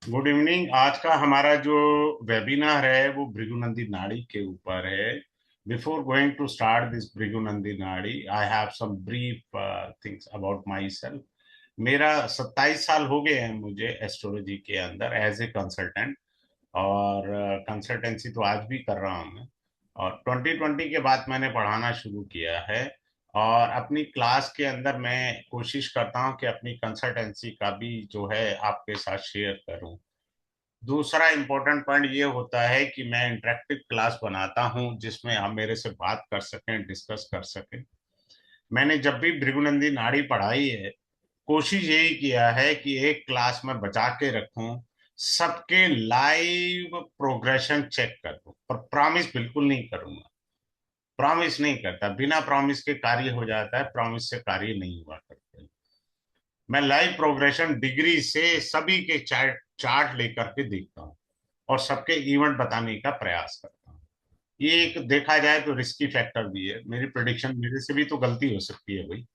Good evening. आज का हमारा जो वेबिनार है वो भृगुनंदी नाड़ी के ऊपर है। Before going to start this Bhrigunandi Nadi, I have some brief things about myself. मेरा 27 साल हो गए हैं मुझे एस्ट्रोलॉजी के अंदर एज ए कंसल्टेंट। और कंसल्टेंसी तो आज भी कर रहा हूँ मैं। और 2020 के बाद मैंने पढ़ाना शुरू किया है। और अपनी क्लास के अंदर मैं कोशिश करता हूँ कि अपनी कंसल्टेंसी का भी जो है आपके साथ शेयर करूँ। दूसरा इम्पोर्टेंट पॉइंट ये होता है कि मैं इंटरेक्टिव क्लास बनाता हूँ जिसमें आप मेरे से बात कर सकें, डिस्कस कर सकें। मैंने जब भी भृगुनंदी नाड़ी पढ़ाई है, कोशिश यही किया है कि एक क्लास में बचा के रखूं, सबके लाइव प्रोग्रेशन चेक कर दूं। पर प्रॉमिस बिल्कुल नहीं करूंगा। प्रॉमिस नहीं करता, बिना प्रॉमिस के कार्य हो जाता है, प्रॉमिस से कार्य नहीं हुआ करते। मैं लाइव प्रोग्रेशन डिग्री से सभी के चार्ट चार्ट लेकर के देखता हूँ और सबके इवेंट बताने का प्रयास करता हूँ। ये एक देखा जाए तो रिस्की फैक्टर भी है। मेरी प्रिडिक्शन, मेरे से भी तो गलती हो सकती है भाई,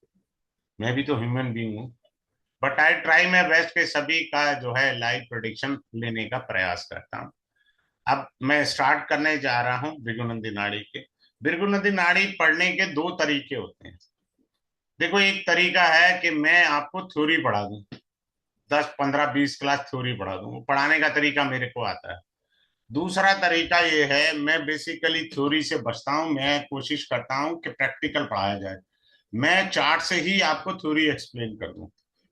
मैं भी तो ह्यूमन बीइंग हूँ। But I try my best के सभी का जो है लाइव प्रिडिक्शन लेने का प्रयास करता हूँ। अब मैं स्टार्ट करने जा रहा हूँ भृगुनंदी नाड़ी के। भृगुनंदी नाड़ी पढ़ने के दो तरीके होते हैं। देखो, एक तरीका है कि मैं आपको थ्योरी पढ़ा दूं, 10 15 20 क्लास थ्योरी पढ़ा दूं, वो पढ़ाने का तरीका मेरे को आता है। दूसरा तरीका ये है, मैं बेसिकली थ्योरी से बचता हूं, मैं कोशिश करता हूं कि प्रैक्टिकल पढ़ाया जाए। मैं चार्ट से ही आपको थ्योरी एक्सप्लेन कर दूं।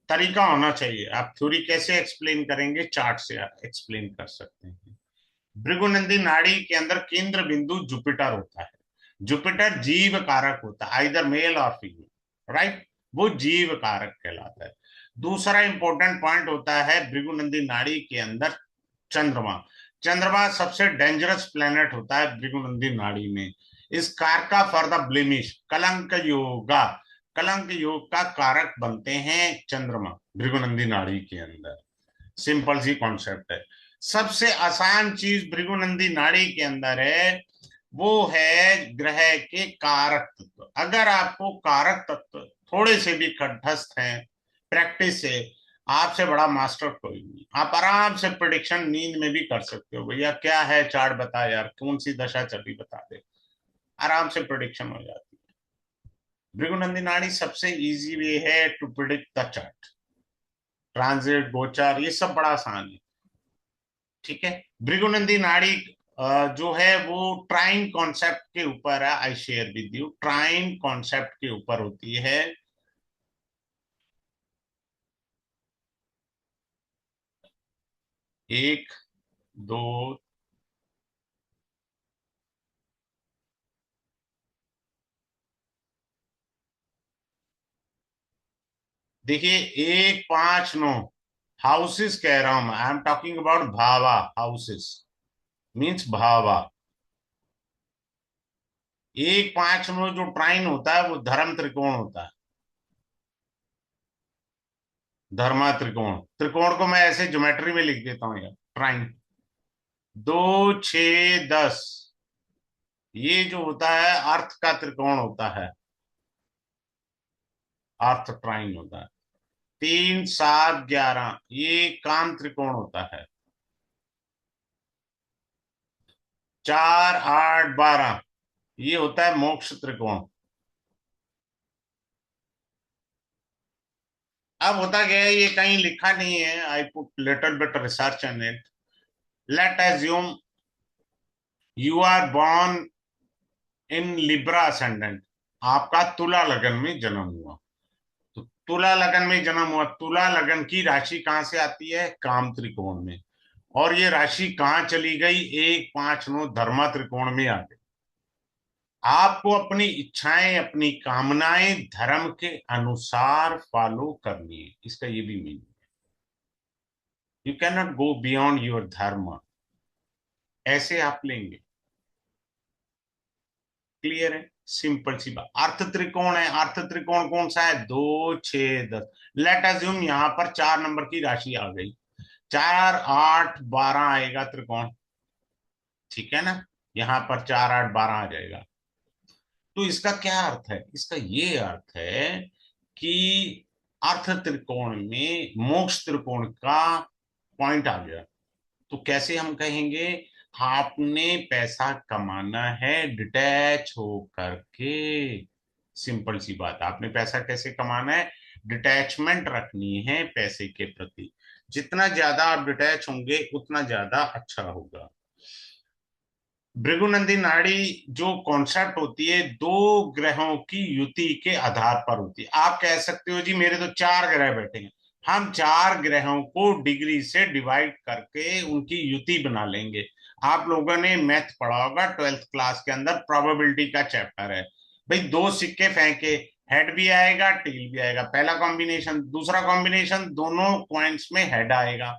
तरीका होना चाहिए। आप थ्योरी कैसे एक्सप्लेन करेंगे, चार्ट से आप एक्सप्लेन कर सकते हैं। भृगुनंदी नाड़ी के अंदर केंद्र बिंदु जुपिटर होता है। जुपिटर जीव कारक होता है, आइदर मेल और फीमेल, राइट। वो जीव कारक कहलाता है। दूसरा इंपॉर्टेंट पॉइंट होता है भृगुनंदी नाड़ी के अंदर चंद्रमा। चंद्रमा सबसे डेंजरस प्लेनेट होता है भृगुनंदी नाड़ी में। इस कारका फॉर द ब्लेमिश, कलंक योगा, कलंक योग का कारक बनते हैं चंद्रमा भृगुनंदी नाड़ी के अंदर। सिंपल सी कॉन्सेप्ट है। सबसे आसान चीज भृगुनंदी नाड़ी के अंदर है, वो है ग्रह के कारक तत्व। अगर आपको कारक तत्व थोड़े से भी कंठस्थ हैं प्रैक्टिस से, आपसे बड़ा मास्टर कोई नहीं। आप आराम से प्रिडिक्शन नींद में भी कर सकते हो। भैया क्या है चार्ट बता यार, कौन सी दशा चली बता दे, आराम से प्रिडिक्शन हो जाती है। भृगुनंदी नाड़ी सबसे इजी वे है to predict the chart. Transit, गोचार, ये सब बड़ा आसान है। ठीक है। भृगुनंदी नाड़ी जो है वो ट्राइन कॉन्सेप्ट के ऊपर है। I share with you, trine concept के ऊपर होती है। एक, दो, देखिए, 1 5 9 हाउसेस कह रहा हूं मैं। I am talking about bhava houses, means bhava. 1 5 9 जो ट्राइन होता है वो धर्म त्रिकोण होता है। धर्मा त्रिकोण, त्रिकोण को मैं ऐसे ज्योमेट्री में लिख देता हूँ यार, ट्राइन। 2 6 10, ये जो होता है अर्थ का त्रिकोण होता है, अर्थ ट्राइन होता है। 3 7 11, ये काम त्रिकोण होता है। 4 8 12, ये होता है मोक्ष त्रिकोण। अब होता क्या है, ये कहीं लिखा नहीं है, I put little bit research in it. Let assume you are born in Libra ascendant, आपका तुला लगन में जन्म हुआ। तो तुला लगन में जन्म हुआ, तुला लगन की राशि कहां से आती है, काम त्रिकोण में। और ये राशि कहां चली गई, 1 5 9 धर्मा त्रिकोण में आ गई। आपको अपनी इच्छाएं, अपनी कामनाएं धर्म के अनुसार फॉलो करनी है, इसका ये भी meaning. You can not go beyond your धर्म, ऐसे आप लेंगे। क्लियर है, सिंपल सी बात। अर्थ त्रिकोण है, अर्थ त्रिकोण कौन सा है, 2 6 10। लेट अज्यूम यहां पर 4 नंबर की राशि आ गई, 4 8 12 आएगा त्रिकोण। ठीक है ना, यहां पर 4 8 12 आ जाएगा। तो इसका क्या अर्थ है, इसका ये अर्थ है कि अर्थ त्रिकोण में मोक्ष त्रिकोण का पॉइंट आ गया। तो कैसे हम कहेंगे, आपने पैसा कमाना है डिटैच हो करके। सिंपल सी बात, आपने पैसा कैसे कमाना है, डिटैचमेंट रखनी है पैसे के प्रति। जितना ज्यादा आप डिटैच होंगे उतना ज्यादा अच्छा होगा। भृगुनंदी नाड़ी जो कॉन्सेप्ट होती है, दो ग्रहों की युति के आधार पर होती है। आप कह सकते हो जी मेरे तो चार ग्रह बैठे हैं, हम चार ग्रहों को डिग्री से डिवाइड करके उनकी युति बना लेंगे। आप लोगों ने मैथ पढ़ा होगा 12th क्लास के अंदर, प्रोबेबिलिटी का चैप्टर है। भाई दो सिक्के फेंके, हेड भी आएगा टेल भी आएगा, पहला कॉम्बिनेशन, दूसरा कॉम्बिनेशन दोनों पॉइंट्स में हेड आएगा,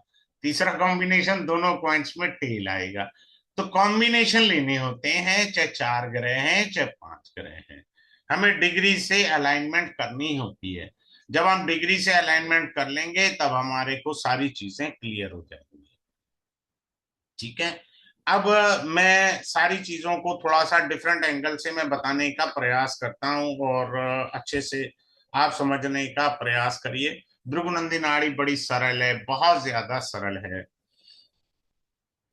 तीसरा कॉम्बिनेशन दोनों पॉइंट्स में टेल आएगा। तो कॉम्बिनेशन लेने होते हैं, चाहे चार ग्रह हैं चाहे पांच ग्रह हैं, हमें डिग्री से अलाइनमेंट करनी होती है। जब हम डिग्री से अलाइनमेंट कर लेंगे तब हमारे को सारी चीजें क्लियर हो जाएंगी। ठीक है। अब मैं सारी चीजों को थोड़ा सा डिफरेंट एंगल से मैं बताने का प्रयास करता हूं, और अच्छे से आप समझने का प्रयास करिए। भृगुनंदी नाड़ी बड़ी सरल है, बहुत ज्यादा सरल है।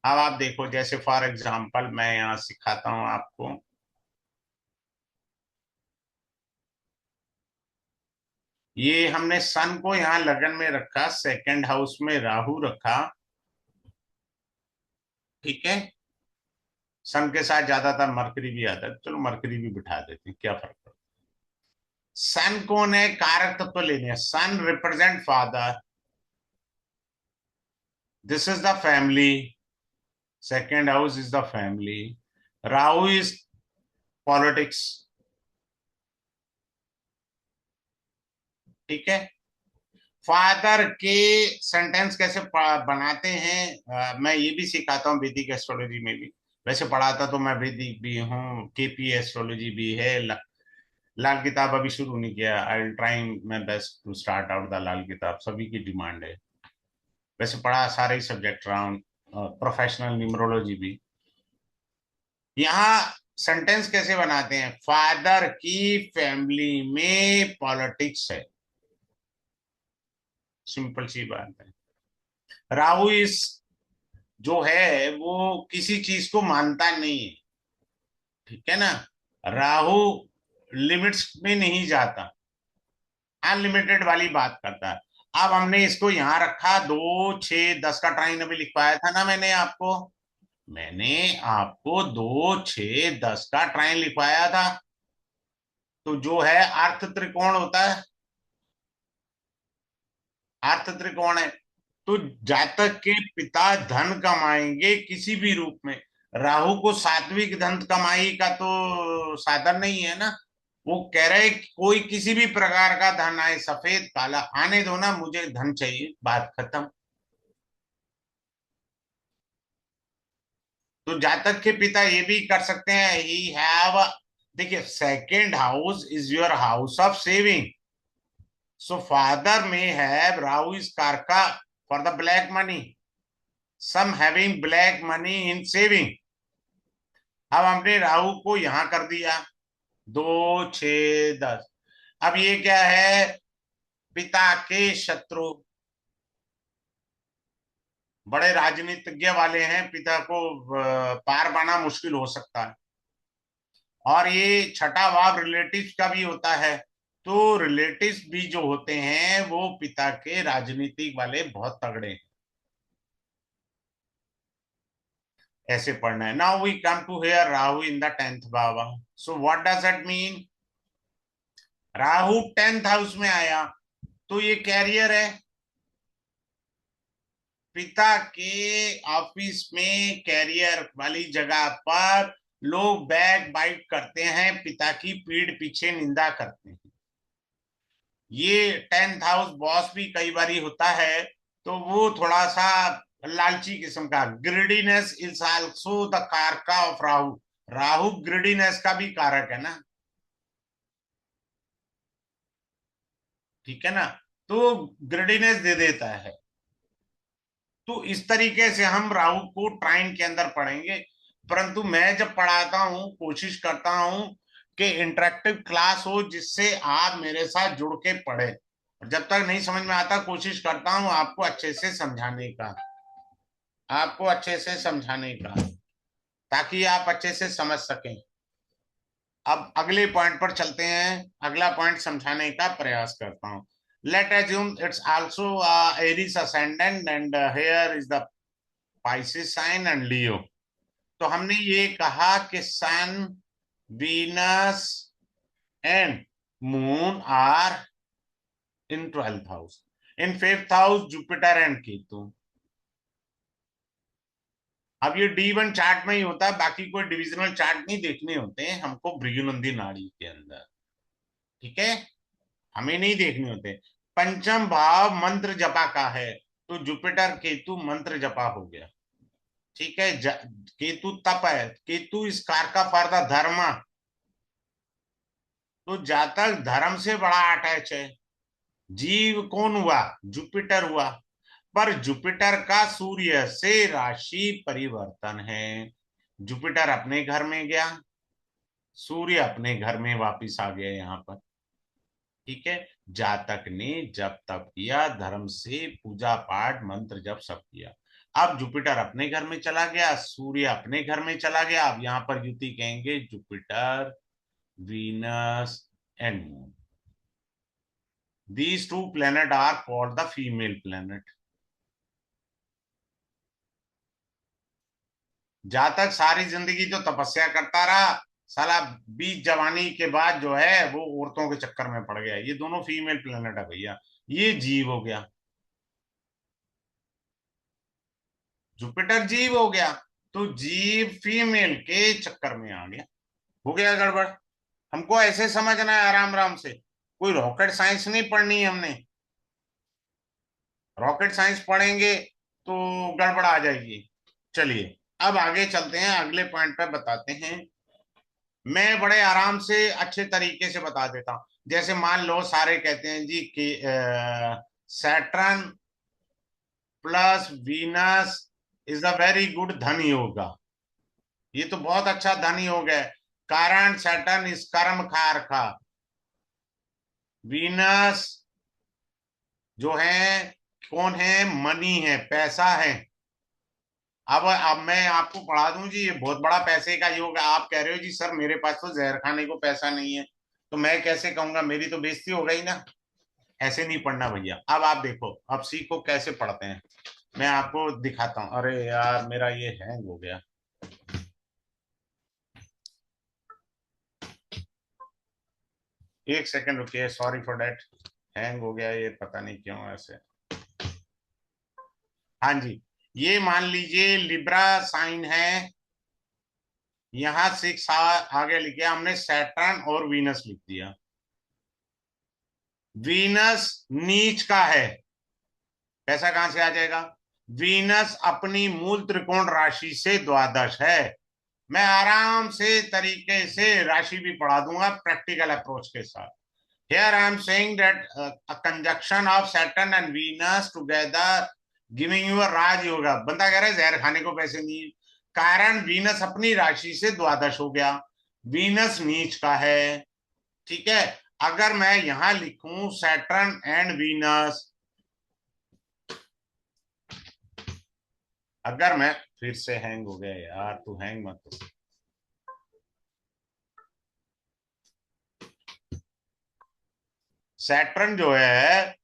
अब आप देखो, जैसे फॉर एग्जांपल मैं यहाँ सिखाता हूं आपको। ये हमने सन को यहाँ लगन में रखा, सेकंड हाउस में राहु रखा। ठीक है। सन के साथ ज्यादातर मरकरी भी आता है, चलो मरकरी भी बिठा देते हैं, क्या फर्क पड़ता है। सन कौन है, कारक तत्व लेने हैं। Sun represent father, this is the family, second house is the family. Rahu is politics. ठीक है। फादर के सेंटेंस कैसे बनाते हैं, मैं ये भी सिखाता हूँ वैदिक एस्ट्रोलॉजी में भी। वैसे पढ़ाता तो मैं वैदिक भी हूँ, केपी एस्ट्रोलॉजी भी है। लाल किताब अभी शुरू नहीं किया, I will trying my best to start out the Lal Kitab, सभी की डिमांड है। वैसे पढ़ा सारे ही सब्जेक्ट राउंड, प्रोफेशनल न्यूमरोलॉजी भी। यहाँ सेंटेंस कैसे बनाते हैं, फादर की फैमिली में पॉलिटिक्स है, सिंपल सी बात है। राहु इस जो है वो किसी चीज को मानता नहीं है। ठीक है ना। राहु लिमिट्स में नहीं जाता, अनलिमिटेड वाली बात करता है। अब हमने इसको यहां रखा, 2 6 10 का ट्राइन अभी लिखवाया था ना मैंने आपको। मैंने आपको 2 6 10 का ट्राइन लिखवाया था। तो जो है अर्थ त्रिकोण होता है, अर्थ त्रिकोण है। तो जातक के पिता धन कमाएंगे किसी भी रूप में। राहु को सात्विक धन कमाई का तो साधन नहीं है ना। वो कह रहे कि कोई किसी भी प्रकार का धन आए, सफेद काला आने दो ना, मुझे धन चाहिए, बात खत्म। तो जातक के पिता ये भी कर सकते हैं, ही हैव, देखिए second house is your house of saving. So father में have, Rahu is karaka for the black money, some having black money in saving. अब हमने राहु को यहां कर दिया, 2 6 10। अब ये क्या है, पिता के शत्रु, बड़े राजनीतिज्ञ वाले हैं, पिता को पार पाना मुश्किल हो सकता है। और ये छठा भाव रिलेटिव्स का भी होता है। तो रिलेटिव्स भी जो होते हैं वो पिता के राजनीतिक वाले बहुत तगड़े हैं। ऐसे पढ़ना है। Now we come to here Rahu in the 10th bhava. So what does that mean, Rahu 10th house में आया तो ये कैरियर है। पिता के ऑफिस में कैरियर वाली जगह पर लोग बैक बाइट करते हैं, पिता की पीठ पीछे निंदा करते हैं। ये 10th हाउस बॉस भी कई बार होता है, तो वो थोड़ा सा लालची किस्म का, ग्रिडीनेस इज आल्सो द कारका ऑफ राहु। राहु ग्रिडीनेस का भी कारक है ना। ठीक है ना। तो ग्रिडीनेस दे देता है। तो इस तरीके से हम राहु को ट्राइन के अंदर पढ़ेंगे। परंतु मैं जब पढ़ाता हूं कोशिश करता हूं कि इंटरेक्टिव क्लास हो जिससे आप मेरे साथ जुड़ के पढ़े। जब तक नहीं समझ में आता कोशिश करता हूं आपको अच्छे से समझाने का। आपको अच्छे से समझाने का, ताकि आप अच्छे से समझ सकें। अब अगले पॉइंट पर चलते हैं, अगला पॉइंट समझाने का प्रयास करता हूं। Let assume it's also Aries ascendant and here is the Pisces sign and Leo. तो हमने ये कहा कि sun, Venus and moon are in 12th house, in 5th house Jupiter and Ketu. अब ये D1 चार्ट में ही होता है, बाकी कोई डिविजनल चार्ट नहीं देखने होते हैं हमको भृगुनंदी नाड़ी के अंदर, ठीक है, हमें नहीं देखने होते। पंचम भाव मंत्र जपा का है, तो जुपिटर केतु मंत्र जपा हो गया, ठीक है। केतु तप है, केतु इस कारका फॉर द धर्म, तो जातक धर्म से बड़ा अटैच है। जीव कौन हुआ? जुपिटर हुआ। पर जुपिटर का सूर्य से राशि परिवर्तन है, जुपिटर अपने घर में गया, सूर्य अपने घर में वापिस आ गया यहाँ पर, ठीक है। जातक ने जब तप किया, धर्म से पूजा पाठ मंत्र जप सब किया। अब जुपिटर अपने घर में चला गया, सूर्य अपने घर में चला गया। अब यहाँ पर युति कहेंगे Jupiter, Venus and moon. These two planets are called the female planet. जातक सारी जिंदगी जो तपस्या करता रहा, साला बीच जवानी के बाद जो है वो औरतों के चक्कर में पड़ गया। ये दोनों फीमेल प्लेनेट है भैया, ये जीव हो गया, जुपिटर जीव हो गया, तो जीव फीमेल के चक्कर में आ गया, हो गया गड़बड़। हमको ऐसे समझना है आराम आराम से, कोई रॉकेट साइंस नहीं पढ़नी है हमने। रॉकेट साइंस पढ़ेंगे तो गड़बड़ आ जाएगी। चलिए अब आगे चलते हैं, अगले पॉइंट पे बताते हैं। मैं बड़े आराम से अच्छे तरीके से बता देता हूं। जैसे मान लो सारे कहते हैं जी कि Saturn plus Venus is a very good धन योगा, ये तो बहुत अच्छा धन योग है। कारण सैटर्न इस कर्म कारका, वीनस जो है कौन है? मनी है, पैसा है। अब मैं आपको पढ़ा दूं जी, ये बहुत बड़ा पैसे का योग है। आप कह रहे हो जी सर मेरे पास तो जहर खाने को पैसा नहीं है, तो मैं कैसे कहूंगा, मेरी तो बेइज्जती हो गई ना। ऐसे नहीं पढ़ना भैया। अब आप देखो, अब सीखो कैसे पढ़ते हैं, मैं आपको दिखाता हूँ। अरे यार मेरा ये हैंग हो गया, एक सेकंड रुकिए, सॉरी फॉर डेट। हैंग हो गया ये, पता नहीं क्यों ऐसे। हाँ जी, ये मान लीजिए लिब्रा साइन है, यहां 6 आगे लिखे हमने सैटर्न और वीनस लिख दिया। वीनस नीच का है, पैसा कहां से आ जाएगा? वीनस अपनी मूल त्रिकोण राशि से द्वादश है। मैं आराम से तरीके से राशि भी पढ़ा दूंगा प्रैक्टिकल अप्रोच के साथ। Here I am saying that a conjunction of Saturn and Venus together giving you a राज योगा। बंदा कह रहा है जहर खाने को पैसे नहीं, कारण वीनस अपनी राशि से द्वादश हो गया, वीनस नीच का है, ठीक है। अगर मैं यहां लिखूं सैटर्न एंड वीनस, अगर मैं, फिर से हैंग हो गया यार, तू हैंग मत हो। सैटर्न जो है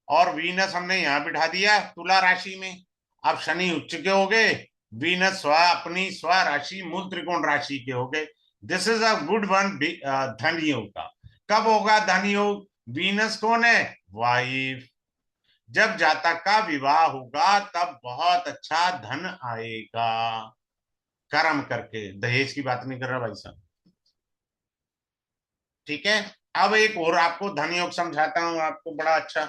और वीनस हमने यहां बिठा दिया तुला राशि में। अब शनि उच्च के हो गए, वीनस स्व अपनी स्व राशि मूल त्रिकोण राशि के हो गए। This is a good one धन योग का। कब होगा धन योग? वीनस कौन है? वाइफ। जब जातक का विवाह होगा तब बहुत अच्छा धन आएगा, कर्म करके। दहेज की बात नहीं कर रहा भाई साहब, ठीक है। अब एक और आपको धन योग समझाता हूं, आपको बड़ा अच्छा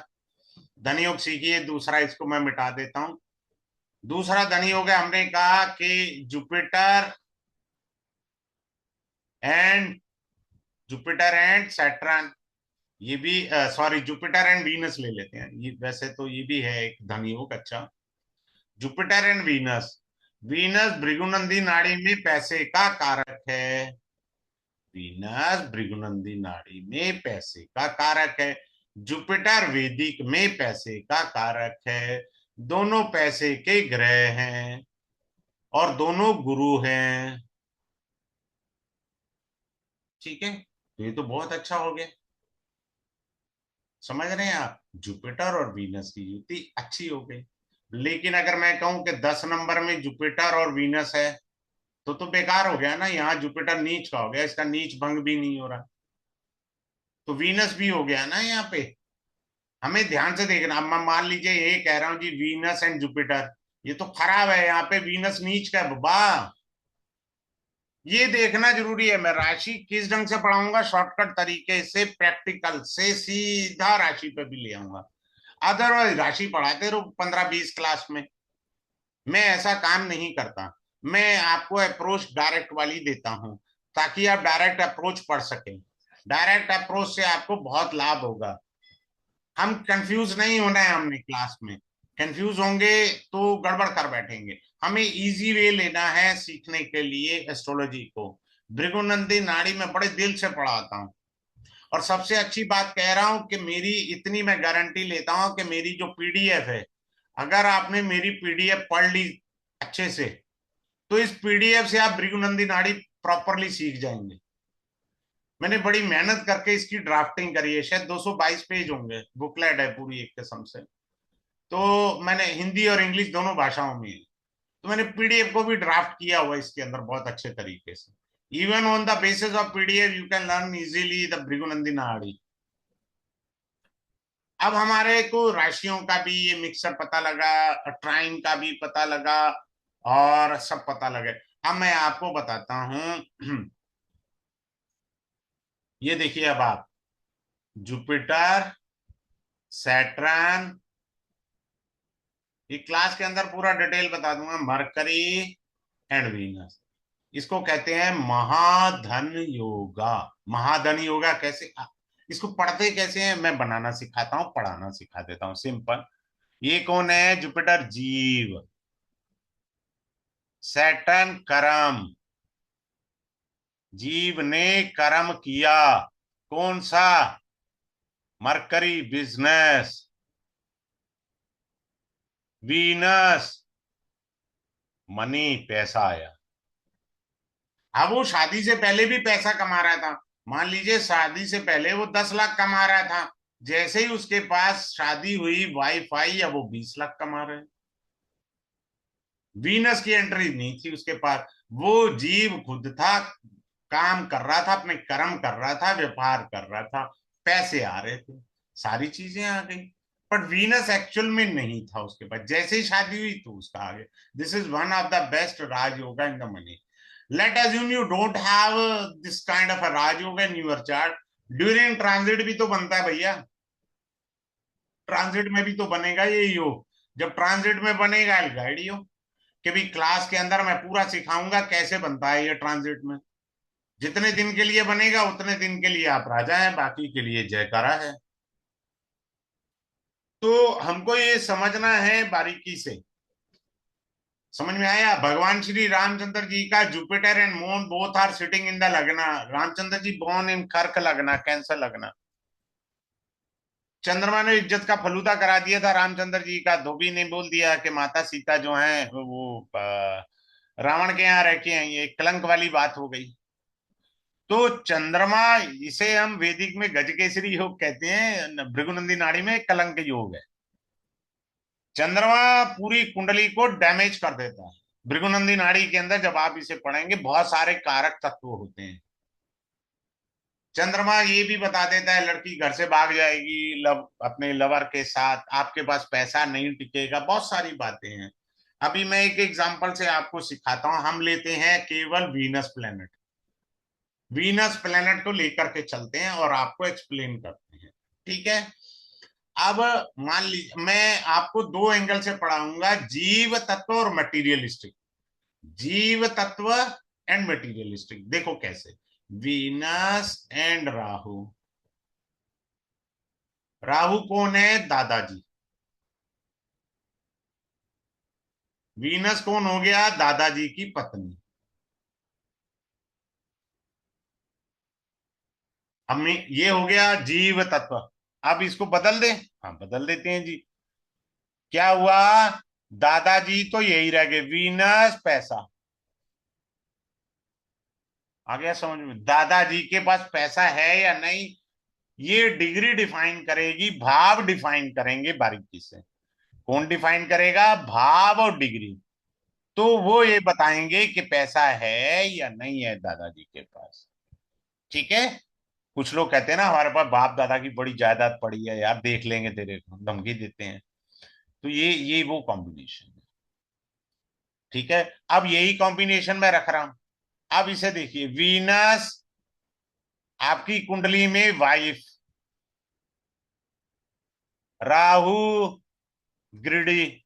धन योग सीखिए। दूसरा इसको मैं मिटा देता हूं। दूसरा धन योग है, हमने कहा कि एंड जुपिटर एंड सैटर्न, ये भी सॉरी जुपिटर एंड वीनस ले लेते हैं, ये वैसे तो ये भी है एक धन योग अच्छा। जुपिटर एंड वीनस, वीनस भृगुनंदी नाड़ी में पैसे का कारक है, वीनस भृगुनंदी नाड़ी में पैसे का कारक है। जुपिटर वेदिक में पैसे का कारक है। दोनों पैसे के ग्रह हैं और दोनों गुरु हैं। ठीक है, तो ये तो बहुत अच्छा हो गया। समझ रहे हैं आप, जुपिटर और वीनस की युति अच्छी हो गई। लेकिन अगर मैं कहूं कि 10 नंबर में जुपिटर और वीनस है, तो बेकार हो गया ना। यहाँ जुपिटर नीच का हो गया, इसका नीच भंग भी नहीं हो रहा, तो वीनस भी हो गया ना यहाँ पे। हमें ध्यान से देखना। अब मैं मान लीजिए ये कह रहा हूं जी वीनस एंड जुपिटर, ये तो खराब है, यहाँ पे वीनस नीच का है बाबा। ये देखना जरूरी है। मैं राशि किस ढंग से पढ़ाऊंगा, शॉर्टकट तरीके से, प्रैक्टिकल से सीधा राशि पे भी ले आऊंगा। अदरवाइज राशि पढ़ाते रहो 15-20 क्लास में। मैं ऐसा काम नहीं करता। मैं आपको अप्रोच डायरेक्ट वाली देता हूं, ताकि आप डायरेक्ट अप्रोच पढ़ सकें। डायरेक्ट अप्रोच से आपको बहुत लाभ होगा। हम कंफ्यूज नहीं होना है हमने क्लास में। कंफ्यूज होंगे तो गड़बड़ कर बैठेंगे। हमें इजी वे लेना है सीखने के लिए एस्ट्रोलॉजी को। भृगुनंदी नाड़ी में बड़े दिल से पढ़ाता हूँ। और सबसे अच्छी बात कह रहा हूं कि मेरी इतनी मैं गारंटी लेता हूं कि मेरी जो पीडीएफ है, अगर आपने मेरी पीडीएफ पढ़ ली अच्छे से, तो इस पीडीएफ से आप भृगुनंदी नाड़ी प्रॉपरली सीख जाएंगे। मैंने बड़ी मेहनत करके इसकी ड्राफ्टिंग करी है, शायद 222 पेज होंगे, बुकलेट है पूरी एक किस्म से। तो मैंने हिंदी और इंग्लिश दोनों भाषाओं में है। तो मैंने पीडीएफ को भी ड्राफ्ट किया हुआ इसके अंदर बहुत अच्छे तरीके से। Even on the basis of PDF you can learn easily the Bhrigunandi Nadi. अब हमारे को राशियों का भी ये मिक्सर पता लगा, ट्राइन का भी पता लगा, और सब पता लगे। अब मैं आपको बताता हूं। ये देखिए अब आप, जुपिटर, सैटर्न, ये क्लास के अंदर पूरा डिटेल बता दूंगा, मरकरी एंड वीनस। इसको कहते हैं महाधन योगा। महाधन योगा कैसे, इसको पढ़ते कैसे हैं मैं बनाना सिखाता हूँ, पढ़ाना सिखा देता हूँ सिंपल। ये कौन है, जुपिटर जीव, सैटर्न कर्म। जीव ने कर्म किया, कौन सा, मरकरी बिजनेस, वीनस मनी पैसा आया। अब वो शादी से पहले भी पैसा कमा रहा था। मान लीजिए शादी से पहले वो 10 लाख कमा रहा था, जैसे ही उसके पास शादी हुई, वाइफ आई, अब वो 20 लाख कमा रहे हैं। वीनस की एंट्री नहीं थी उसके पास। वो जीव खुद था, काम कर रहा था, अपने कर्म कर रहा था, व्यापार कर रहा था, पैसे आ रहे थे, सारी चीजें आ गई। बट वीनस एक्चुअल में नहीं था उसके पास। जैसे ही शादी हुई तो उसका आ गया। This is one of the best rajayoga in the money. Let assume you don't have this kind of a Raj Yoga in your chart. During transit भी तो बनता है भैया। ट्रांजिट में भी तो बनेगा ये योग। जब ट्रांजिट में बनेगा गाइड योग, कि भी क्लास के अंदर मैं पूरा सिखाऊंगा कैसे बनता है ये ट्रांजिट में। जितने दिन के लिए बनेगा उतने दिन के लिए आप राजा हैं, बाकी के लिए जयकारा है। तो हमको ये समझना है बारीकी से। समझ में आया। भगवान श्री रामचंद्र जी का Jupiter and moon both are sitting in the lagna. Ramchandra ji born in कर्क लग्ना, कैंसर लग्ना। चंद्रमा ने इज्जत का फलूदा करा दिया था रामचंद्र जी का। धोबी ने बोल दिया कि माता सीता जो है वो रावण के यहाँ रह के आई, ये कलंक वाली बात हो गई। तो चंद्रमा, इसे हम वैदिक में गजकेसरी योग कहते हैं, भृगुनंदी नाड़ी में कलंक योग है। चंद्रमा पूरी कुंडली को डैमेज कर देता है। भृगुनंदी नाड़ी के अंदर जब आप इसे पढ़ेंगे, बहुत सारे कारक तत्व होते हैं। चंद्रमा ये भी बता देता है लड़की घर से भाग जाएगी, अपने लवर के साथ, आपके पास पैसा नहीं टिकेगा, बहुत सारी बातें हैं। अभी मैं एक एग्जांपल से आपको सिखाता हूं। हम लेते हैं केवल वीनस प्लेनेट। वीनस प्लेनेट को लेकर के चलते हैं और आपको एक्सप्लेन करते हैं। ठीक है। अब मान लीजिए मैं आपको दो एंगल से पढ़ाऊंगा, जीव तत्व और मटेरियलिस्टिक। जीव तत्व एंड मटेरियलिस्टिक, देखो कैसे। Venus and Rahu. राहु कौन है, दादाजी। वीनस कौन हो गया, दादाजी की पत्नी। हम ये हो गया जीव तत्व। अब इसको बदल दें, हाँ बदल देते हैं जी। क्या हुआ, दादाजी तो यही रह गए, वीनस पैसा। आ गया समझ में, दादाजी के पास पैसा है या नहीं, ये डिग्री डिफाइन करेगी, भाव डिफाइन करेंगे बारीकी से। कौन डिफाइन करेगा, भाव और डिग्री। तो वो ये बताएंगे कि पैसा है या नहीं है दादाजी के पास। ठीक है। कुछ लोग कहते हैं ना हमारे पास बाप दादा की बड़ी जायदाद पड़ी है यार, देख लेंगे तेरे को, धमकी देते हैं। तो ये वो कॉम्बिनेशन है। ठीक है। अब यही कॉम्बिनेशन मैं रख रहा हूं। अब इसे देखिए, वीनस आपकी कुंडली में वाइफ, राहु ग्रिडी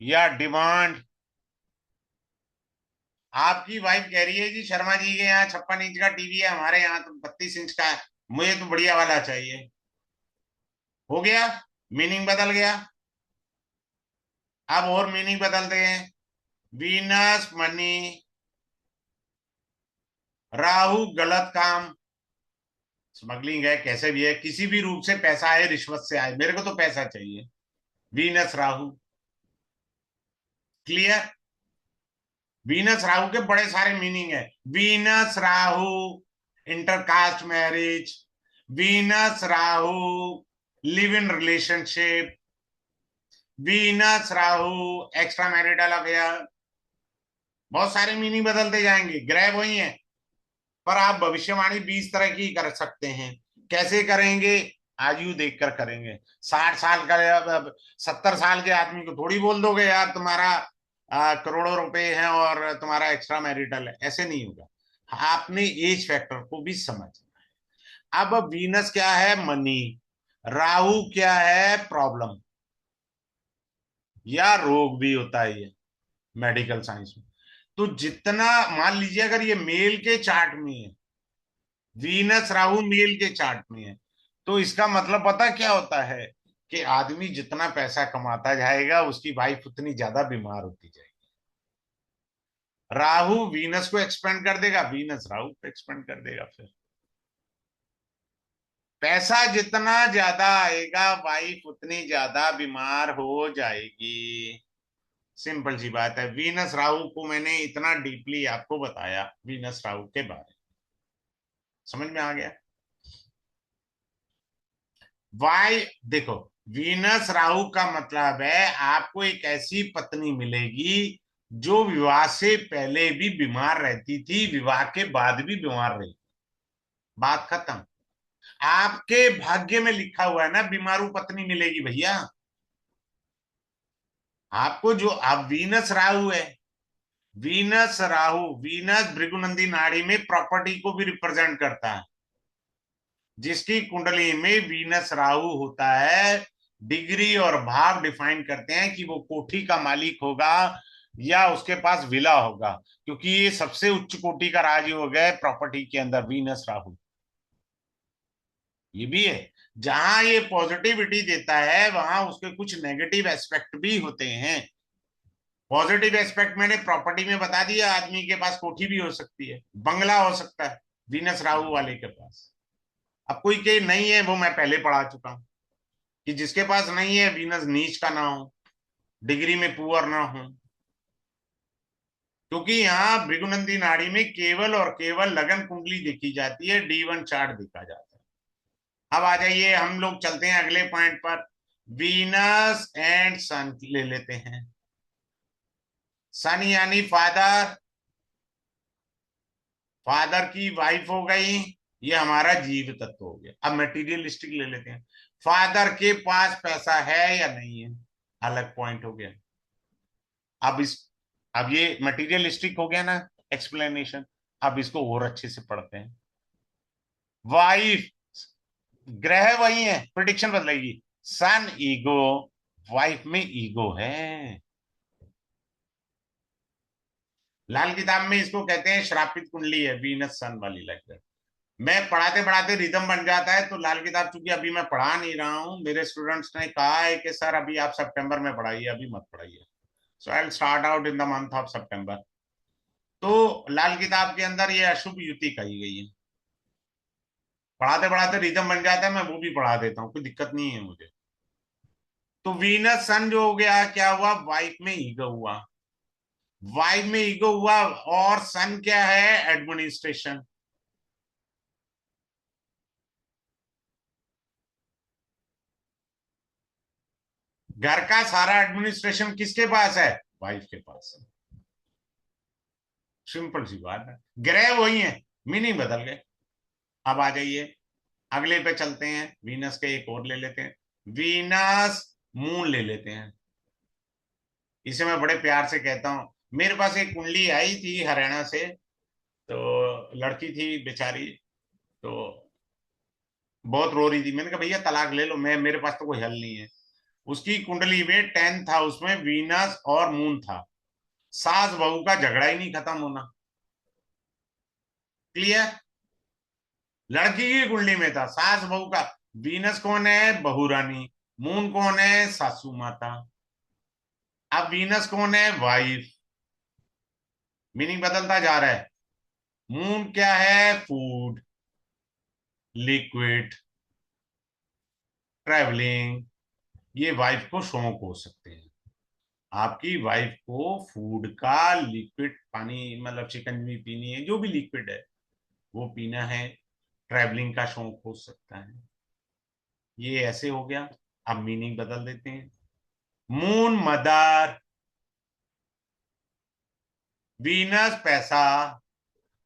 या डिमांड। आपकी वाइफ कह रही है जी शर्मा जी के यहाँ 56 इंच का टीवी है, हमारे यहाँ तो 32 इंच का है, मुझे तो बढ़िया वाला चाहिए। हो गया, मीनिंग बदल गया। अब और मीनिंग बदलते हैं। वीनस मनी, राहु गलत काम, स्मगलिंग है, कैसे भी है, किसी भी रूप से पैसा आए, रिश्वत से आए, मेरे को तो पैसा चाहिए। Venus Rahu, clear. Venus Rahu के बड़े सारे मीनिंग है। Venus Rahu intercaste marriage, Venus Rahu live in relationship, Venus Rahu extra marital affair. बहुत सारे मीनिंग बदलते जाएंगे, ग्रह वही है, पर आप भविष्यवाणी 20 तरह की कर सकते हैं। कैसे करेंगे, आयु देखकर करेंगे। 60 साल का, 70 साल के आदमी को थोड़ी बोल दोगे यार तुम्हारा करोड़ों रुपए हैं और तुम्हारा एक्स्ट्रा मैरिटल है, ऐसे नहीं होगा। आपने एज फैक्टर को भी समझना है। अब वीनस क्या है, मनी। राहु क्या है, प्रॉब्लम या रोग भी होता है ये मेडिकल साइंस में। तो जितना, मान लीजिए अगर ये मेल के चार्ट में है, वीनस राहु मेल के चार्ट में है, तो इसका मतलब पता क्या होता है, कि आदमी जितना पैसा कमाता जाएगा उसकी वाइफ उतनी ज्यादा बीमार होती जाएगी। राहु वीनस को एक्सपेंड कर देगा, वीनस राहु को एक्सपेंड कर देगा। फिर पैसा जितना ज्यादा आएगा, वाइफ उतनी ज्यादा बीमार हो जाएगी। सिंपल सी बात है। वीनस राहु को मैंने इतना डीपली आपको बताया, वीनस राहु के बारे में, समझ में आ गया। वाई देखो, वीनस राहु का मतलब है आपको एक ऐसी पत्नी मिलेगी जो विवाह से पहले भी बीमार रहती थी, विवाह के बाद भी बीमार रही। बात खत्म। आपके भाग्य में लिखा हुआ है ना बीमारू पत्नी मिलेगी भैया। आपको जो, आप वीनस राहु है, वीनस राहु, वीनस भृगुनंदी नाड़ी में प्रॉपर्टी को भी रिप्रेजेंट करता है। जिसकी कुंडली में वीनस राहु होता है, डिग्री और भाव डिफाइन करते हैं कि वो कोठी का मालिक होगा या उसके पास विला होगा, क्योंकि ये सबसे उच्च कोटि का राजयोग है प्रॉपर्टी के अंदर, वीनस राहु। ये भी है, जहां ये पॉजिटिविटी देता है वहां उसके कुछ नेगेटिव एस्पेक्ट भी होते हैं। पॉजिटिव एस्पेक्ट मैंने प्रॉपर्टी में बता दिया, आदमी के पास कोठी भी हो सकती है, बंगला हो सकता है वीनस राहु वाले के पास। अब कोई के नहीं है, वो मैं पहले पढ़ा चुका हूं, कि जिसके पास नहीं है, वीनस नीच का ना हो, डिग्री में पुअर ना हो। क्योंकि यहाँ भृगुनंदी नाड़ी में केवल और केवल लगन कुंडली देखी जाती है, D1 चार्ट देखा जाता है। अब आ जाइए, हम लोग चलते हैं अगले पॉइंट पर। वीनस एंड सन ले लेते हैं। सन यानी फादर, फादर की वाइफ हो गई, ये हमारा जीव तत्व हो गया। अब मटेरियलिस्टिक ले लेते हैं। फादर के पास पैसा है या नहीं है, अलग पॉइंट हो गया। अब इस, अब ये मटेरियलिस्टिक हो गया ना एक्सप्लेनेशन। अब इसको और अच्छे से पढ़ते हैं। वाइफ, ग्रह वही है, प्रिडिक्शन बदलेगी। सन ईगो, वाइफ में ईगो है। लाल किताब में इसको कहते हैं श्रापित कुंडली है, वीनस सन वाली लाइक। मैं पढ़ाते पढ़ाते रिदम बन जाता है, तो लाल किताब चूंकि अभी मैं पढ़ा नहीं रहा हूं, मेरे स्टूडेंट्स ने कहा है कि सर अभी आप सितंबर में पढ़ाइए, अभी मत पढ़ाइए। So I will start out in the month of September. तो लाल किताब के अंदर ये अशुभ युति कही गई है। पढ़ाते पढ़ाते रिदम बन जाता है, मैं वो भी पढ़ा देता हूँ, कोई दिक्कत नहीं है मुझे। तो वीनस सन जो हो गया, क्या हुआ, वाइफ में ईगो हुआ, वाइफ में ईगो हुआ, और सन क्या है, एडमिनिस्ट्रेशन। घर का सारा एडमिनिस्ट्रेशन किसके पास है, वाइफ के पास है। सिंपल सी बात है, ग्रह वही है, मीनिंग बदल गए। अब आ जाइए, अगले पे चलते हैं, वीनस के एक और ले लेते हैं, वीनस मून ले लेते हैं। इसे मैं बड़े प्यार से कहता हूं, मेरे पास एक कुंडली आई थी हरियाणा से, तो लड़की थी बेचारी, तो बहुत रो रही थी, मैंने कहा भैया तलाक ले लो, मैं मेरे पास तो कोई हल नहीं है। उसकी कुंडली में 10th हाउस में वीनस और मून था, सास बहू का झगड़ा ही नहीं खत्म होना। क्लियर, लड़की की कुंडली में था सास बहू का। वीनस कौन है, बहू रानी। मून कौन है, सासू माता। अब वीनस कौन है, वाइफ। मीनिंग बदलता जा रहा है। मून क्या है, फूड, लिक्विड, ट्रैवलिंग। ये वाइफ को शौक हो सकते हैं। आपकी वाइफ को फूड का, लिक्विड पानी, मतलब चिकन भी पीनी है, जो भी लिक्विड है वो पीना है। ट्रैवलिंग का शौक हो सकता है। ये ऐसे हो गया। अब मीनिंग बदल देते हैं। मून मदर, वीनस पैसा।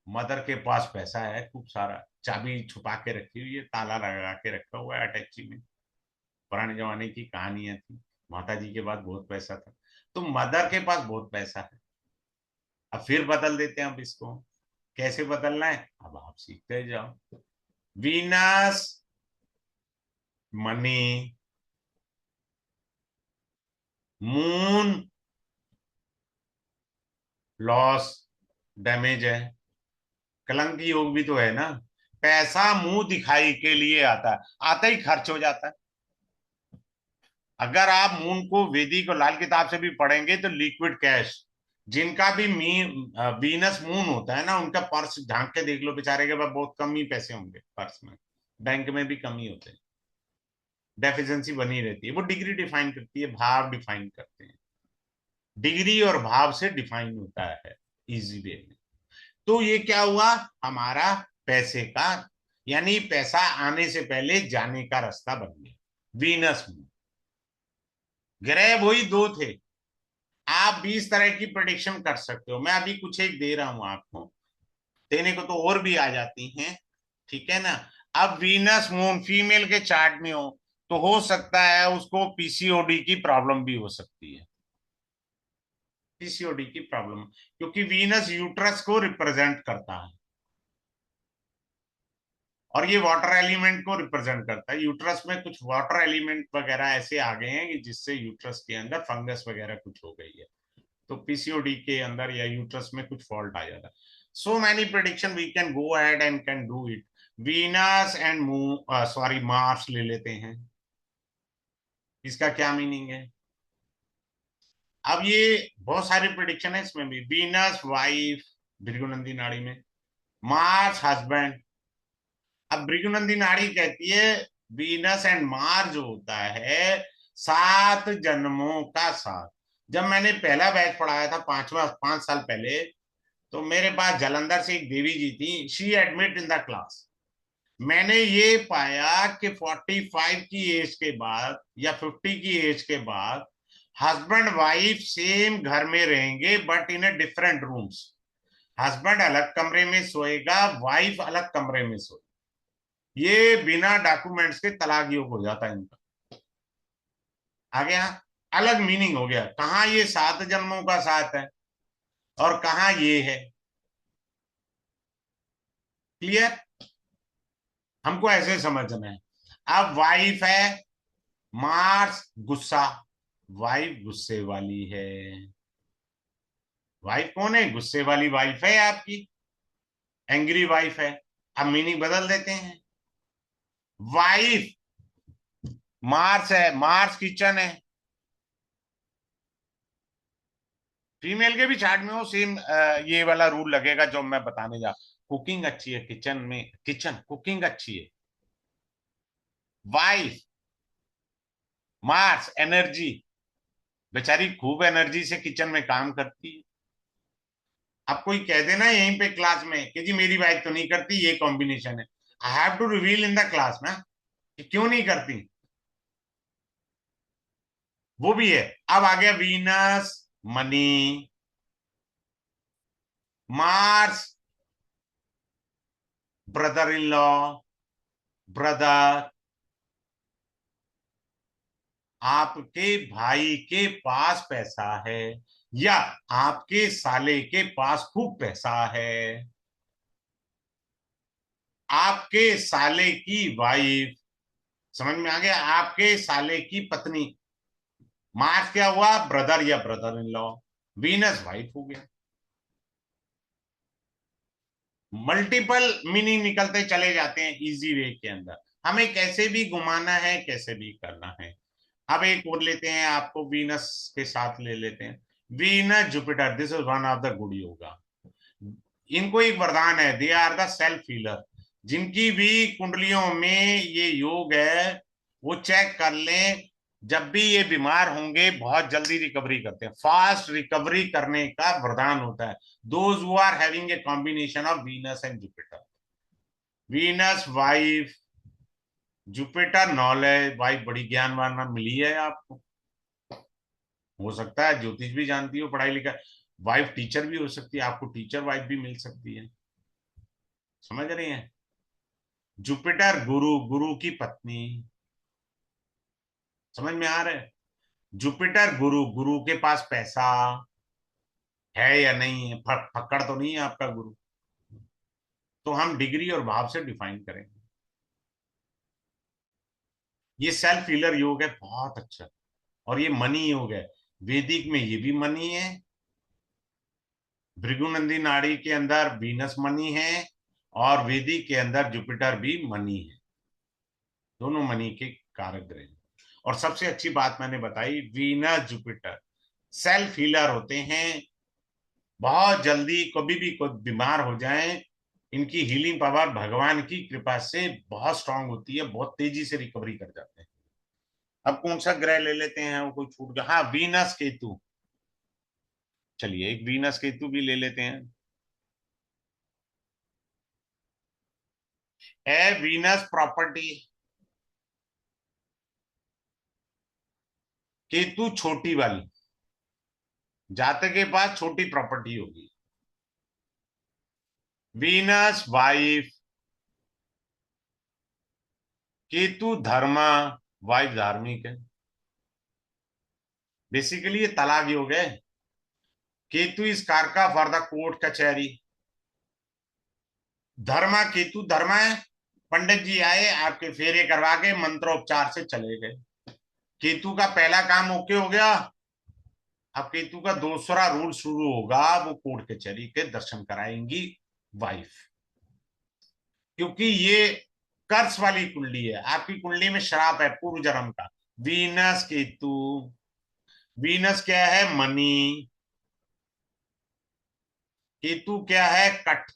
मदर के पास पैसा है खूब सारा, चाबी छुपा के रखी हुई है, ताला लगा के रखा हुआ है अटैची में। पुराने जमाने की कहानियां थी, माता जी के पास बहुत पैसा था, तो मदर के पास बहुत पैसा है। अब फिर बदल देते हैं, अब इसको कैसे बदलना है, अब आप सीखते जाओ। Venus money, moon loss, damage है। कलंकी योग भी तो है ना, पैसा मुंह दिखाई के लिए आता है, आते ही खर्च हो जाता है। अगर आप मून को, वेदी को लाल किताब से भी पढ़ेंगे तो लिक्विड कैश, जिनका भी मीन वीनस मून होता है ना, उनका पर्स झांक के देख लो, बेचारे के पास बहुत कम ही पैसे होंगे पर्स में। बैंक में भी कम ही होते हैं, डेफिशिएंसी बनी रहती है। वो डिग्री डिफाइन करती है, भाव डिफाइन करते हैं, डिग्री और भाव से डिफाइन होता है इजी वे में। तो ये क्या हुआ, हमारा पैसे का, यानी पैसा आने से पहले जाने का रास्ता बन गया, वीनस मून। ग्रह वही दो थे। आप 20 तरह की प्रोडिक्शन कर सकते हो, मैं अभी कुछ एक दे रहा हूं आपको, देने को तो और भी आ जाती हैं, ठीक है ना। अब वीनस मून फीमेल के चार्ट में हो, तो हो सकता है उसको पीसीओडी की प्रॉब्लम भी हो सकती है। पीसीओडी की प्रॉब्लम, क्योंकि वीनस यूट्रस को रिप्रेजेंट करता है, और ये वाटर एलिमेंट को रिप्रेजेंट करता है। यूट्रस में कुछ वाटर एलिमेंट वगैरह ऐसे आ गए हैं कि जिससे यूट्रस के अंदर फंगस वगैरह कुछ हो गई है, तो पीसीओडी के अंदर या यूट्रस में कुछ फॉल्ट आ जाता है। So many prediction we can go ahead and can do it. Venus and moon, sorry Mars ले लेते हैं, इसका क्या मीनिंग है। अब ये बहुत सारी प्रिडिक्शन है, इसमें भी वीनस वाइफ भृगुनंदी नाड़ी में, मार्स हस्बैंड। अब भृगुनंदी नाड़ी कहती है वीनस एंड मार्स जो होता है 7 जन्मों का साथ। जब मैंने पहला बैच पढ़ाया था, 5 साल पहले, तो मेरे पास जालंधर से एक देवी जी थी, she admit in the class. मैंने ये पाया कि 45 की एज के बाद या 50 की एज के बाद हस्बैंड वाइफ सेम घर में रहेंगे, but in a different rooms. Husband अलग कमरे में सोएगा, वाइफ अलग कमरे में सोएगी। ये बिना डॉक्यूमेंट्स के तलाक योग हो जाता है इनका। आ गया, अलग मीनिंग हो गया, कहाँ ये 7 जन्मों का साथ है और कहाँ ये है। क्लियर, हमको ऐसे समझना है। अब वाइफ है, मार्स गुस्सा, वाइफ गुस्से वाली है। वाइफ कौन है, गुस्से वाली वाइफ है आपकी, एंग्री वाइफ है। अब मीनिंग बदल देते हैं। वाइफ मार्स है, मार्स किचन है। फीमेल के भी चार्ट में वो सेम ये वाला रूल लगेगा जो मैं बताने जा। कुकिंग अच्छी है किचन में, किचन कुकिंग अच्छी है। वाइफ मार्स एनर्जी, बेचारी खूब एनर्जी से किचन में काम करती है। अब कोई कह देना यहीं पे क्लास में कि जी मेरी वाइफ तो नहीं करती, ये कॉम्बिनेशन है, I have to reveal in the class ना कि क्यों नहीं करती। वो भी है। अब आ गया Venus money, Mars brother in law, brother, आपके भाई के पास पैसा है या आपके साले के पास खूब पैसा है, आपके साले की वाइफ, समझ में आ गया, आपके साले की पत्नी। मार्स क्या हुआ, ब्रदर या brother in law, Venus wife हो गया। मल्टीपल मीनिंग निकलते चले जाते हैं इजी वे के अंदर, हमें कैसे भी घुमाना है कैसे भी करना है। अब एक और लेते हैं, आपको वीनस के साथ ले लेते हैं, Venus Jupiter, this is one of the good yoga. इनको एक वरदान है, they are the self healer. जिनकी भी कुंडलियों में ये योग है वो चेक कर लें, जब भी ये बीमार होंगे बहुत जल्दी रिकवरी करते हैं, फास्ट रिकवरी करने का वरदान होता है। Those who are having a combination of Venus and Jupiter, Venus wife, Jupiter knowledge, wife बड़ी ज्ञानवान मिली है आपको, हो सकता है ज्योतिष भी जानती हो, पढ़ाई लिखा, वाइफ टीचर भी हो सकती है, आपको टीचर वाइफ भी मिल सकती है। समझ रही हैं। जुपिटर गुरु, गुरु की पत्नी, समझ में आ रहा है। जुपिटर गुरु, गुरु के पास पैसा है या नहीं है, फक्कड़ तो नहीं है आपका गुरु, तो हम डिग्री और भाव से डिफाइन करेंगे। ये सेल्फ हीलर योग है, बहुत अच्छा। और ये मनी योग है, वैदिक में ये भी मनी है, भृगुनंदी नाड़ी के अंदर वीनस मनी है, और वैदिक के अंदर जुपिटर भी मनी है, दोनों मनी के कारक ग्रह। और सबसे अच्छी बात मैंने बताई, वीनस जुपिटर सेल्फ हीलर होते हैं, बहुत जल्दी कभी भी कोई बीमार हो जाए, इनकी हीलिंग पावर भगवान की कृपा से बहुत स्ट्रांग होती है, बहुत तेजी से रिकवरी कर जाते हैं। अब कौन सा ग्रह ले लेते हैं, वो कोई छूट गया, हाँ वीनस केतु, चलिए एक वीनस केतु भी ले लेते हैं। है वीनस प्रॉपर्टी, केतु छोटी वाली, जातक के पास छोटी प्रॉपर्टी होगी। वीनस वाइफ, केतु धर्मा, वाइफ धार्मिक है, बेसिकली ये तलाक योग है। केतु इस कारका फॉर द कोर्ट कचहरी, धर्मा, केतु धर्मा है, पंडित जी आए आपके फेरे करवा के मंत्रोपचार से चले गए, केतु का पहला काम ओके हो गया। अब केतु का दूसरा रूल शुरू होगा, वो कोर्ट कचहरी के दर्शन कराएंगी वाइफ, क्योंकि ये कर्स वाली कुंडली है, आपकी कुंडली में श्राप है पूर्व जन्म का। वीनस केतु, वीनस क्या है, मनी, केतु क्या है, कट।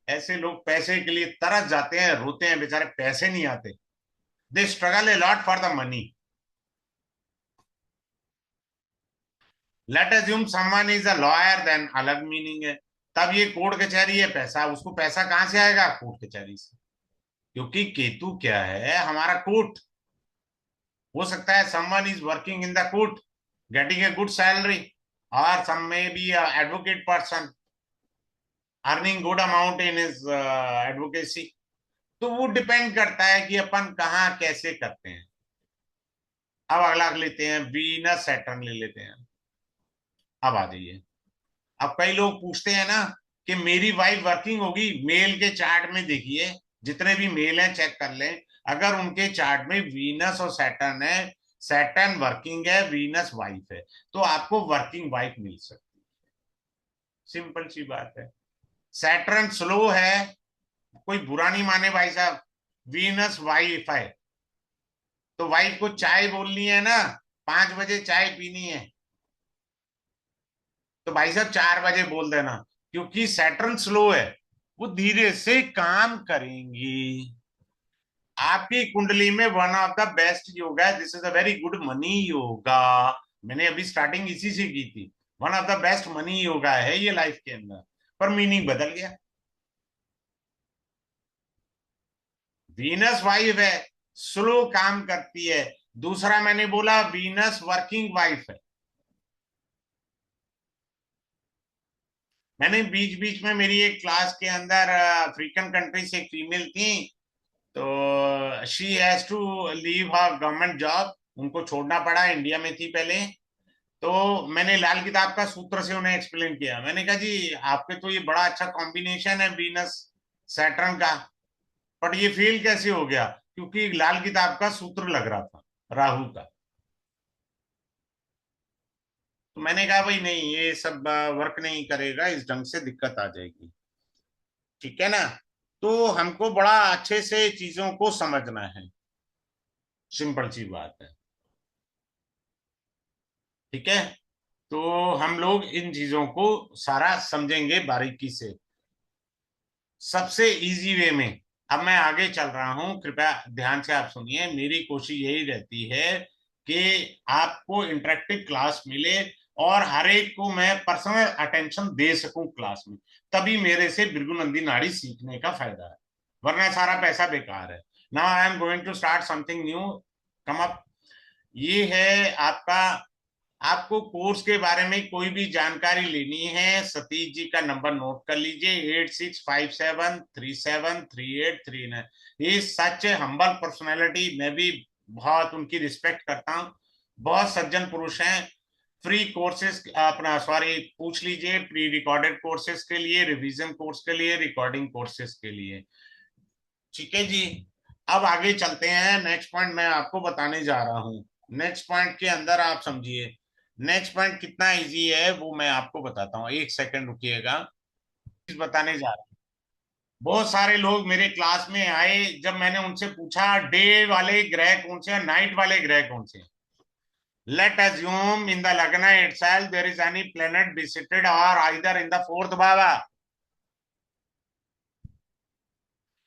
ऐसे लोग पैसे के लिए तरस जाते हैं, रोते हैं बेचारे, पैसे नहीं आते, they struggle a lot for the money. Let assume someone is a lawyer, then अलग मीनिंग है, तब ये कोर्ट कचहरी है, पैसा, उसको पैसा कहां से आएगा, कोर्ट कचहरी से, क्योंकि केतु क्या है, हमारा कोर्ट। हो सकता है someone is working in the court, getting a good salary, और some may be advocate person earning good amount in his advocacy. तो वो डिपेंड करता है कि अपन कहाँ कैसे करते हैं। अब अगला लेते हैं, वीनस सैटर्न ले लेते हैं। अब आ जाइए, अब कई लोग पूछते हैं ना कि मेरी वाइफ वर्किंग होगी, मेल के चार्ट में देखिए, जितने भी मेल हैं चेक कर लें, अगर उनके चार्ट में वीनस और सैटर्न है, सैटर्न वर्किंग है, वीनस वाइफ है, तो आपको वर्किंग वाइफ मिल सकती है, सिंपल सी बात है। सैटर्न स्लो है, कोई बुरा नहीं माने भाई साहब, वीनस वाइफ है, तो वाइफ को चाय बोलनी है ना, 5 बजे चाय पीनी है, तो भाई साहब 4 बजे बोल देना, क्योंकि सैटर्न स्लो है, वो धीरे से काम करेंगी। आपकी कुंडली में one of the best yoga है, this is a very good money yoga. मैंने अभी स्टार्टिंग इसी से की थी। One of the best money yoga है ये लाइफ के अंदर, पर मीनिंग बदल गया। वीनस वाइफ है, स्लो काम करती है। दूसरा मैंने बोला वीनस वर्किंग वाइफ है। मैंने बीच बीच में मेरी एक क्लास के अंदर अफ्रीकन कंट्री से एक फीमेल थी, तो she has to leave her government job, उनको छोड़ना पड़ा, इंडिया में थी पहले। तो मैंने लाल किताब का सूत्र से उन्हें एक्सप्लेन किया। मैंने कहा जी आपके तो ये बड़ा अच्छा कॉम्बिनेशन है वीनस सैटर्न का, बट ये फेल कैसे हो गया? क्योंकि लाल किताब का सूत्र लग रहा था राहु का। तो मैंने कहा भाई नहीं, ये सब वर्क नहीं करेगा, इस ढंग से दिक्कत आ जाएगी। ठीक है ना? तो हमको बड़ा अच्छे से चीजों को समझना है, सिंपल सी बात है। ठीक है? तो हम लोग इन चीजों को सारा समझेंगे बारीकी से, सबसे इजी वे में। अब मैं आगे चल रहा हूं, कृपया ध्यान से आप सुनिए। मेरी कोशिश यही रहती है कि आपको इंटरेक्टिव क्लास मिले और हर एक को मैं पर्सनल अटेंशन दे सकूं क्लास में, तभी मेरे से भृगुनंदी नाड़ी सीखने का फायदा है, वरना सारा पैसा बेकार है। Now I am going to start something new. Come up. ये है आपका, आपको कोर्स के बारे में कोई भी जानकारी लेनी है, सतीश जी का नंबर नोट कर लीजिए, 8657373839। ये सच हम्बल पर्सनैलिटी, मैं भी बहुत उनकी रिस्पेक्ट करता हूँ, बहुत सज्जन पुरुष हैं। फ्री कोर्सेज अपना सॉरी पूछ लीजिए, प्री रिकॉर्डेड कोर्सेज के लिए, रिवीजन कोर्स के लिए, रिकॉर्डिंग कोर्सेज के लिए। ठीक है जी। अब आगे चलते हैं, नेक्स्ट पॉइंट मैं आपको बताने जा रहा हूं। नेक्स्ट पॉइंट के अंदर आप समझिए, नेक्स्ट पॉइंट कितना इजी है वो मैं आपको बताता हूँ, एक सेकंड रुकिएगा। बताने जा रहा हूँ। बहुत सारे लोग मेरे क्लास में आए, जब मैंने उनसे पूछा डे वाले ग्रह कौन से हैं, नाइट वाले ग्रह कौन से हैं। Let assume in the lagna itself there is any planet visited or either in the fourth bhava.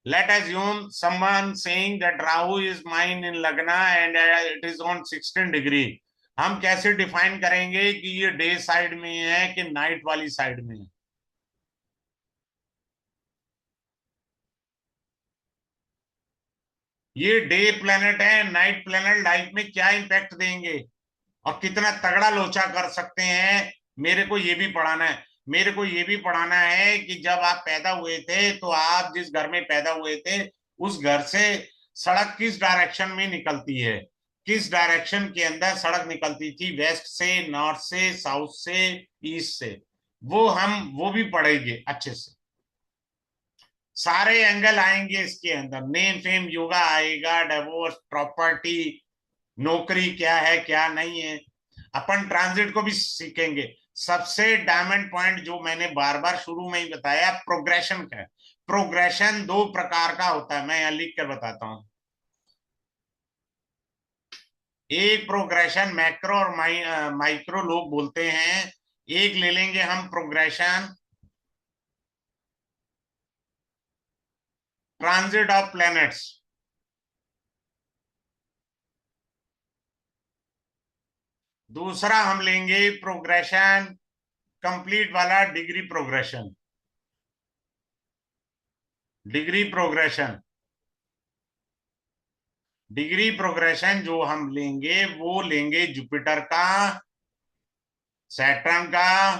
Let assume someone saying that Rahu is mine in Lagna and it is on 16 degree. हम कैसे define करेंगे कि ये day side में है कि night वाली side में है? ये डे प्लेनेट है, नाइट प्लेनेट लाइफ में क्या इंपैक्ट देंगे और कितना तगड़ा लोचा कर सकते हैं, मेरे को ये भी पढ़ाना है। मेरे को ये भी पढ़ाना है कि जब आप पैदा हुए थे तो आप जिस घर में पैदा हुए थे उस घर से सड़क किस डायरेक्शन में निकलती है, किस डायरेक्शन के अंदर सड़क निकलती थी, वेस्ट से, नॉर्थ से, साउथ से, ईस्ट से। वो हम वो भी पढ़ेंगे अच्छे से। सारे एंगल आएंगे इसके अंदर, नेम फेम योगा आएगा, डिवोर्स, प्रॉपर्टी, नौकरी क्या है क्या नहीं है। अपन ट्रांजिट को भी सीखेंगे। सबसे डायमंड पॉइंट जो मैंने बार बार शुरू में ही बताया, प्रोग्रेशन का है। प्रोग्रेशन दो प्रकार का होता है, मैं यहां लिख कर बताता हूं। एक प्रोग्रेशन मैक्रो और माइक्रो लोग बोलते हैं। एक ले लेंगे हम प्रोग्रेशन ट्रांजिट ऑफ प्लैनेट्स। दूसरा हम लेंगे प्रोग्रेशन कंप्लीट वाला, degree progression. Degree progression, degree progression जो हम लेंगे वो लेंगे जुपिटर का, सैटर्न का,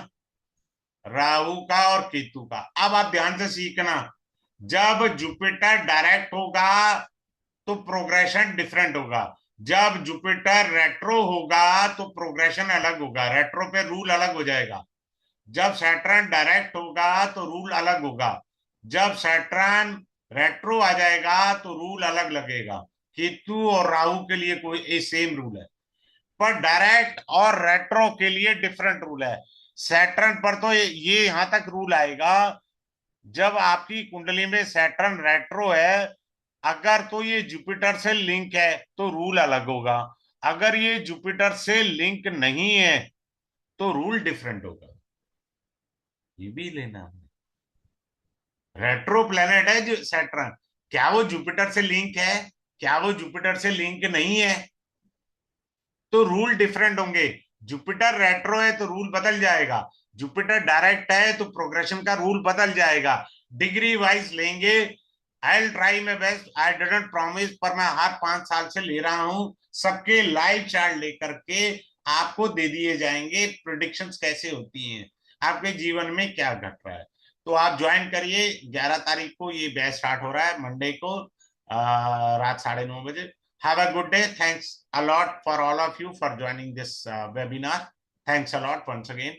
राहु का और केतु का। अब आप ध्यान से सीखना, जब जुपिटर डायरेक्ट होगा तो प्रोग्रेशन डिफरेंट होगा, जब जुपिटर रेट्रो होगा तो प्रोग्रेशन अलग होगा, रेट्रो पे रूल अलग हो जाएगा। जब सैटर्न डायरेक्ट होगा तो रूल अलग होगा, जब सैटर्न रेट्रो आ जाएगा तो रूल अलग लगेगा। केतु और राहु के लिए कोई सेम रूल है, पर डायरेक्ट और रेट्रो के लिए डिफरेंट रूल है। सैटर्न पर तो ये यहां तक रूल आएगा, जब आपकी कुंडली में सैटर्न रेट्रो है, अगर तो ये जुपिटर से लिंक है तो रूल अलग होगा, अगर ये जुपिटर से लिंक नहीं है तो रूल डिफरेंट होगा। ये भी लेना है। रेट्रो प्लेनेट है जो सैटर्न, क्या वो जुपिटर से लिंक है? क्या वो जुपिटर से लिंक नहीं है? तो रूल डिफरेंट होंगे। जुपिटर रेट्रो है तो रूल बदल जाएगा, जुपिटर डायरेक्ट है तो प्रोग्रेशन का रूल बदल जाएगा। डिग्री वाइज लेंगे। I try my best, I didn't promise, पर मैं हर 5 साल से ले रहा हूं। सबके लाइव चार्ट लेकर के आपको दे दिए जाएंगे, प्रोडिक्शंस कैसे होती हैं, आपके जीवन में क्या घट रहा है। तो आप ज्वाइन करिए। 11 तारीख को ये बैच स्टार्ट हो रहा है, मंडे को रात 9:30 बजे। Have a good day. Thanks a lot for all of you for joining this webinar. Thanks a lot once again.